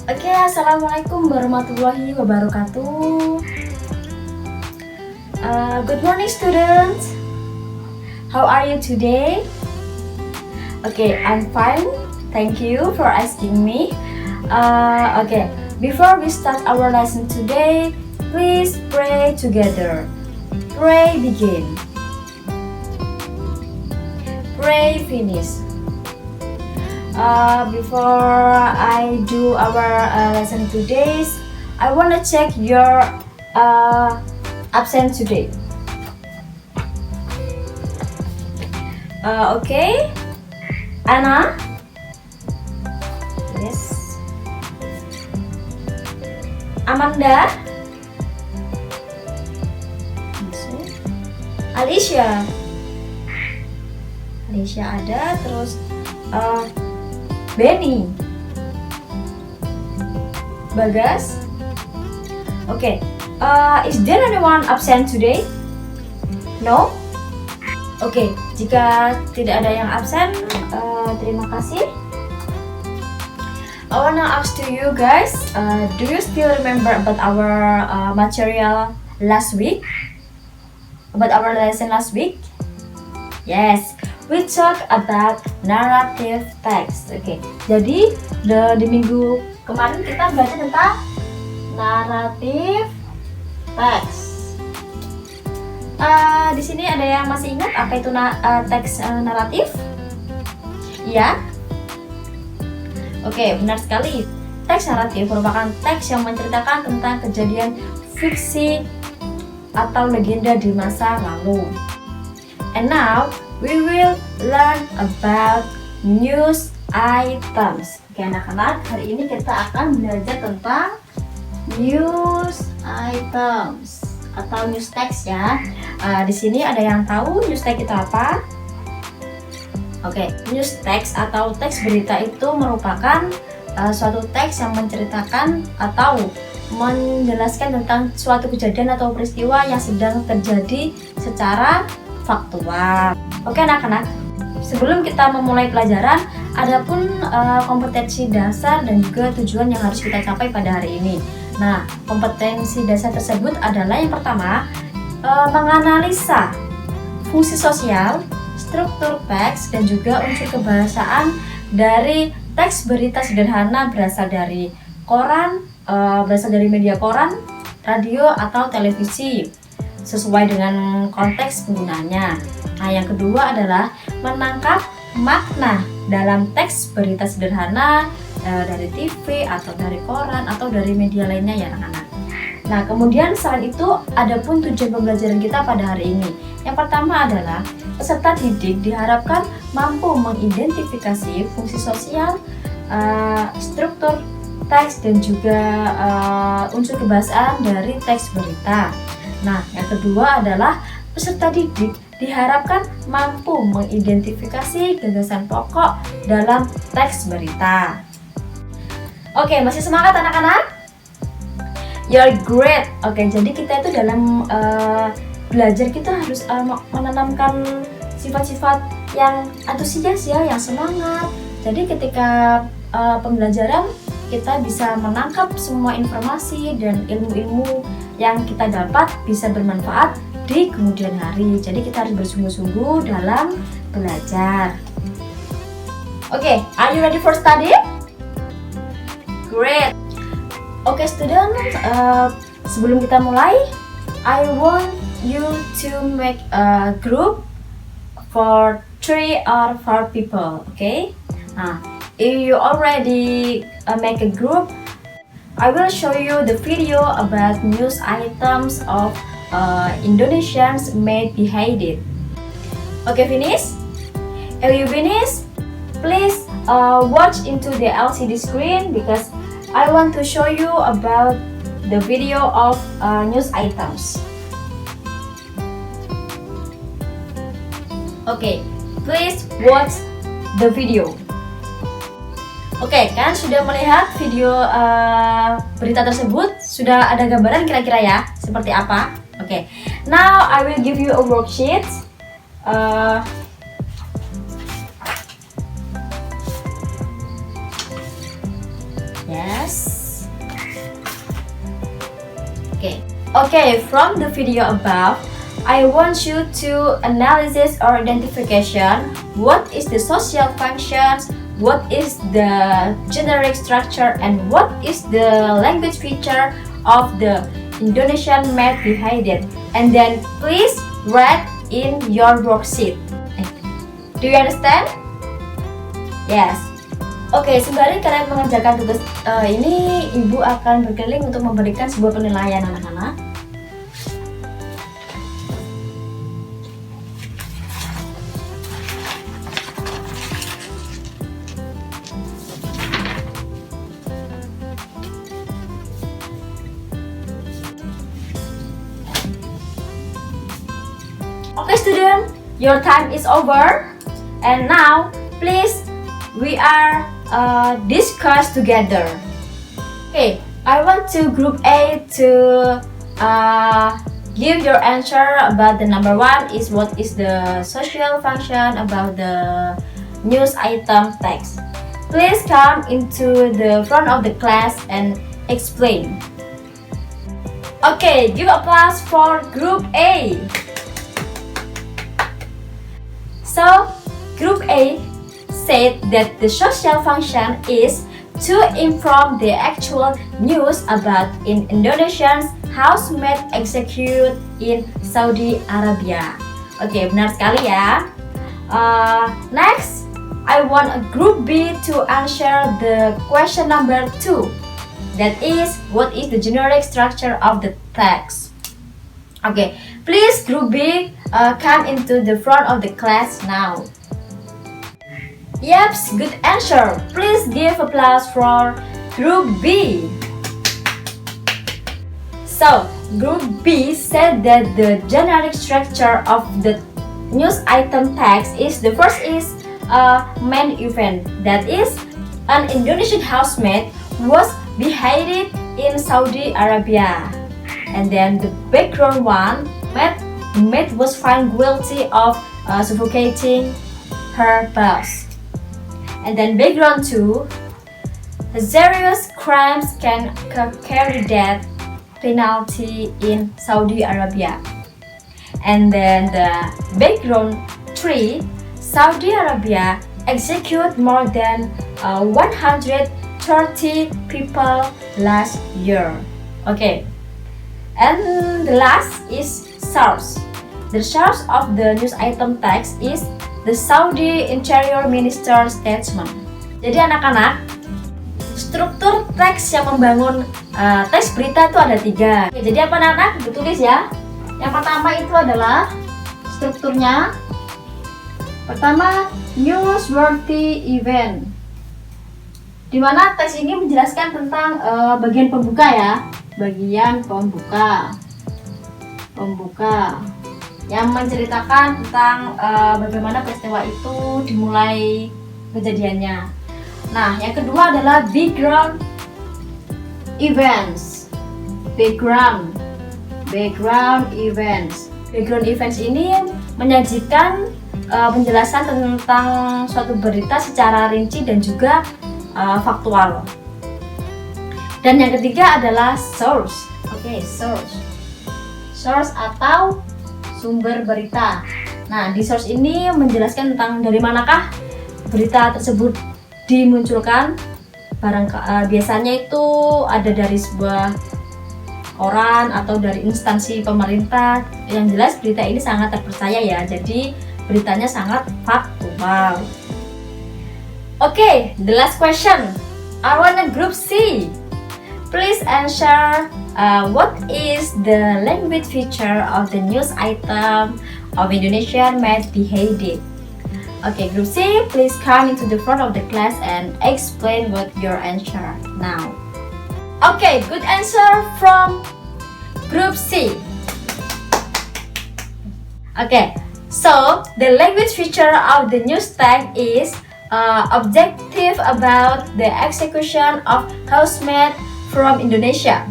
Oke, assalamualaikum warahmatullahi wabarakatuh. Good morning, students. How are you today? Okay, I'm fine. Thank you for asking me. Okay, before we start our lesson today, please pray together. Pray begin. Pray finish. Before I do our lesson today, I want to check your absent today. Okay, Anna. Yes. Amanda. Alicia. Alicia ada, terus Benny. Bagas. Okay. Is there anyone absent today? No? Oke, jika tidak ada yang absen, terima kasih. I wanna ask to you guys, do you still remember about our material last week? About our lesson last week? Yes, we talk about narrative text. Oke, jadi di minggu kemarin kita belajar tentang narrative text. Di sini ada yang masih ingat apa itu teks naratif? Iya? Oke, benar sekali. Teks naratif merupakan teks yang menceritakan tentang kejadian fiksi atau legenda di masa lalu. And now we will learn about news items. Oke, anak-anak, hari ini kita akan belajar tentang news items atau news text ya. Di sini ada yang tahu news text itu apa? Oke, news text atau teks berita itu merupakan suatu teks yang menceritakan atau menjelaskan tentang suatu kejadian atau peristiwa yang sedang terjadi secara faktual. Oke anak-anak, sebelum kita memulai pelajaran, adapun kompetensi dasar dan juga tujuan yang harus kita capai pada hari ini. Nah, kompetensi dasar tersebut adalah yang pertama, menganalisa fungsi sosial, struktur teks, dan juga unsur kebahasaan dari teks berita sederhana berasal dari koran, berasal dari media koran, radio, atau televisi, sesuai dengan konteks penggunanya. Nah, yang kedua adalah menangkap makna dalam teks berita sederhana dari TV atau dari koran atau dari media lainnya ya anak-anak. Nah, kemudian selain itu adapun tujuan pembelajaran kita pada hari ini. Yang pertama adalah peserta didik diharapkan mampu mengidentifikasi fungsi sosial, struktur teks, dan juga unsur kebahasaan dari teks berita. Nah, yang kedua adalah peserta didik diharapkan mampu mengidentifikasi gagasan pokok dalam teks berita. Oke, masih semangat anak-anak? You're great. Oke, jadi kita itu dalam belajar kita harus menanamkan sifat-sifat yang antusias ya, yang semangat. Jadi ketika pembelajaran kita bisa menangkap semua informasi dan ilmu-ilmu yang kita dapat bisa bermanfaat di kemudian hari. Jadi kita harus bersungguh-sungguh dalam belajar. Oke, are you ready for study? Great. Oke, student, sebelum kita mulai, I want you to make a group for 3 or 4 people. Okay? Nah, if you already make a group, I will show you the video about news items of Indonesians made behind it. Okay, finish? If you finish, please watch into the LCD screen because I want to show you about the video of news items. Okay, please watch the video. Oke, kan sudah melihat video berita tersebut? Sudah ada gambaran kira-kira ya seperti apa? Oke, now I will give you a worksheet. Yes. Okay, from the video above, I want you to analyze or identification what is the social functions, what is the generic structure, and what is the language feature of the Indonesian math behind it. And then please write in your worksheet. Do you understand? Yes. Oke, sembari kalian mengerjakan tugas ini, Ibu akan berkeliling untuk memberikan sebuah penilaian anak-anak. Okay, student, your time is over, and now please we are discuss together. Okay, I want to group A to give your answer about the number 1 is what is the social function about the news item text. Please come into the front of the class and explain. Okay, give applause for group A. So, group A said that the social function is to inform the actual news about in Indonesians housemaid execute in Saudi Arabia. Oke, benar sekali ya. Next, I want a group B to answer the question number 2. That is, what is the generic structure of the text? Okay, please group B come into the front of the class now. Yep, good answer. Please give applause for Group B. So, Group B said that the generic structure of the news item text is the first is a main event. That is, an Indonesian housemaid was beheaded in Saudi Arabia. And then the background one, maid was found guilty of suffocating her boss. And then background 2, serious crimes can carry death penalty in Saudi Arabia. And then the background 3, Saudi Arabia execute more than 130 people last year. Okay. And the last is source. The source of the news item text is the Saudi Interior Minister statement. Jadi anak-anak, struktur teks yang membangun teks berita itu ada 3. Oke, jadi apa anak-anak? Ditulis ya. Yang pertama itu adalah strukturnya. Pertama, newsworthy event. Di mana teks ini menjelaskan tentang bagian pembuka ya. Bagian pembuka yang menceritakan tentang bagaimana peristiwa itu dimulai kejadiannya. Nah, yang kedua adalah background events. Background events ini menyajikan penjelasan tentang suatu berita secara rinci dan juga faktual. Dan yang ketiga adalah source. Oke, source atau sumber berita. Nah, di source ini menjelaskan tentang dari manakah berita tersebut dimunculkan. Biasanya itu ada dari sebuah koran atau dari instansi pemerintah. Yang jelas berita ini sangat terpercaya ya. Jadi beritanya sangat faktual. Okay, the last question. I want a group C. Please answer what is the language feature of the news item of Indonesian math beheaded. Okay, group C, please come into the front of the class and explain what your answer now. Okay, good answer from group C. Okay, so the language feature of the news text is objective about the execution of housemaid from Indonesia.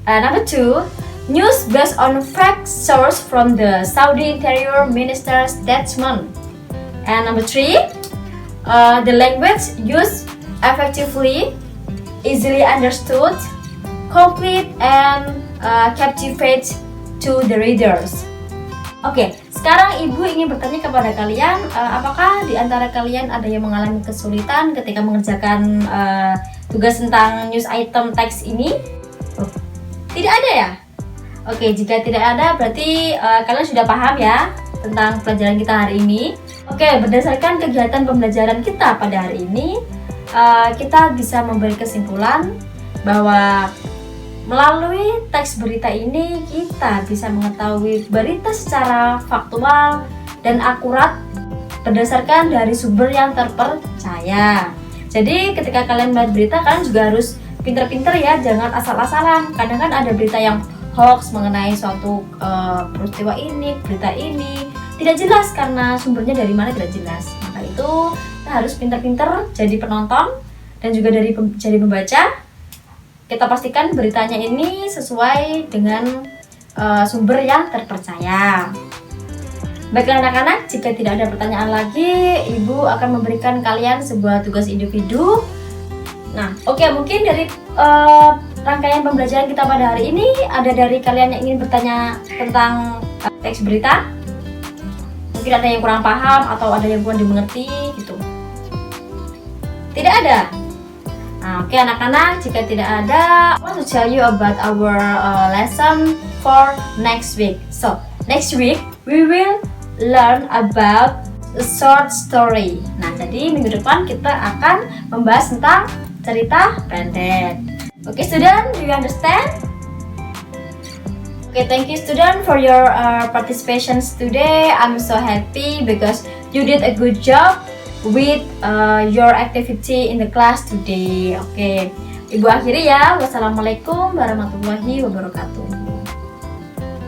Number 2, news based on fact source from the Saudi Interior Minister statement. And number 3, the language used effectively easily understood, complete, and captivate to the readers. Oke, sekarang Ibu ingin bertanya kepada kalian, apakah di antara kalian ada yang mengalami kesulitan ketika mengerjakan tugas tentang news item teks ini? Oh, tidak ada ya? Oke, jika tidak ada berarti kalian sudah paham ya tentang pelajaran kita hari ini. Oke, berdasarkan kegiatan pembelajaran kita pada hari ini, kita bisa memberi kesimpulan bahwa melalui teks berita ini kita bisa mengetahui berita secara faktual dan akurat berdasarkan dari sumber yang terpercaya. Jadi ketika kalian melihat berita, kalian juga harus pinter-pinter ya, jangan asal-asalan. Kadang kan ada berita yang hoax mengenai suatu peristiwa ini, berita ini tidak jelas karena sumbernya dari mana tidak jelas. Maka itu kita harus pinter-pinter jadi penonton dan juga jadi pembaca. Kita pastikan beritanya ini sesuai dengan sumber yang terpercaya. Baiklah anak-anak, jika tidak ada pertanyaan lagi, Ibu akan memberikan kalian sebuah tugas individu. Nah, oke, mungkin dari rangkaian pembelajaran kita pada hari ini, ada dari kalian yang ingin bertanya tentang teks berita? Mungkin ada yang kurang paham atau ada yang kurang dimengerti gitu. Tidak ada? Nah, oke anak-anak, jika tidak ada, I want to tell you about our lesson for next week. So, next week we will learn about a short story. Nah, jadi minggu depan kita akan membahas tentang cerita pendek. Okay, student, do you understand? Okay, thank you student for your participation today. I'm so happy because you did a good job with your activity in the class today. Oke, Ibu akhiri ya. Wassalamualaikum warahmatullahi wabarakatuh.